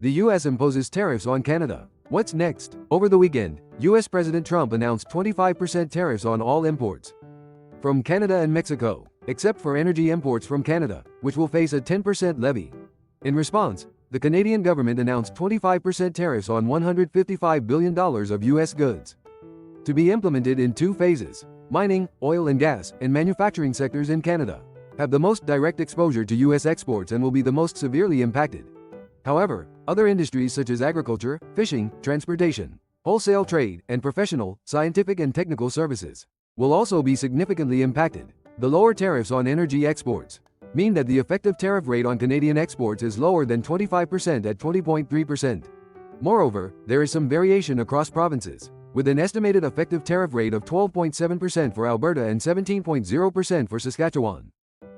The US imposes tariffs on Canada. What's next? Over the weekend, US President Trump announced 25% tariffs on all imports from Canada and Mexico, except for energy imports from Canada, which will face a 10% levy. In response, the Canadian government announced 25% tariffs on $155 billion of US goods, to be implemented in 2 phases. Mining, oil and gas, and manufacturing sectors in Canada have the most direct exposure to US exports and will be the most severely impacted. However, other industries such as agriculture, fishing, transportation, wholesale trade, and professional, scientific and technical services will also be significantly impacted. The lower tariffs on energy exports mean that the effective tariff rate on Canadian exports is lower than 25% at 20.3%. Moreover, there is some variation across provinces, with an estimated effective tariff rate of 12.7% for Alberta and 17.0% for Saskatchewan.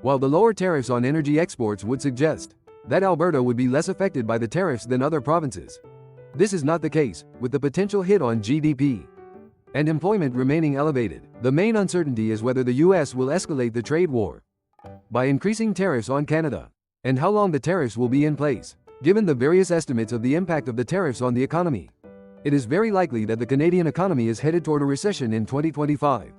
While the lower tariffs on energy exports would suggest that Alberta would be less affected by the tariffs than other provinces, this is not the case, with the potential hit on GDP and employment remaining elevated. The main uncertainty is whether the US will escalate the trade war by increasing tariffs on Canada, and how long the tariffs will be in place. Given the various estimates of the impact of the tariffs on the economy, it is very likely that the Canadian economy is headed toward a recession in 2025.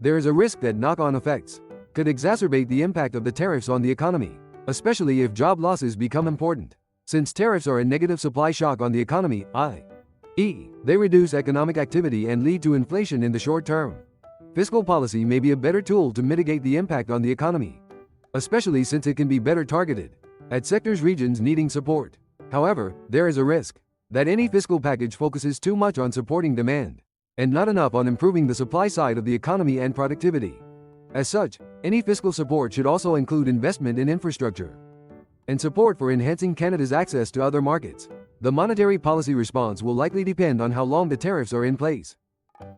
There is a risk that knock-on effects could exacerbate the impact of the tariffs on the economy, especially if job losses become important. Since tariffs are a negative supply shock on the economy, i.e., they reduce economic activity and lead to inflation in the short term, fiscal policy may be a better tool to mitigate the impact on the economy, especially since it can be better targeted at sectors regions needing support. However, there is a risk that any fiscal package focuses too much on supporting demand and not enough on improving the supply side of the economy and productivity. As such, any fiscal support should also include investment in infrastructure and support for enhancing Canada's access to other markets. The monetary policy response will likely depend on how long the tariffs are in place,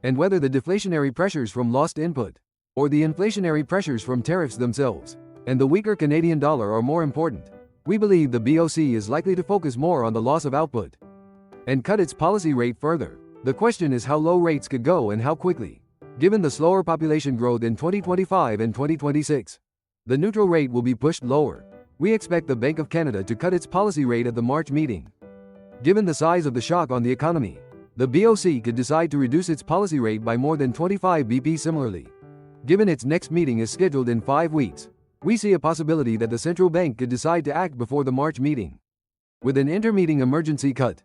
and whether the deflationary pressures from lost input or the inflationary pressures from tariffs themselves and the weaker Canadian dollar are more important. We believe the BOC is likely to focus more on the loss of output and cut its policy rate further. The question is how low rates could go and how quickly. Given the slower population growth in 2025 and 2026, the neutral rate will be pushed lower. We expect the Bank of Canada to cut its policy rate at the March meeting. Given the size of the shock on the economy, the BOC could decide to reduce its policy rate by more than 25 BP similarly. Given its next meeting is scheduled in 5 weeks, we see a possibility that the central bank could decide to act before the March meeting with an intermeeting emergency cut.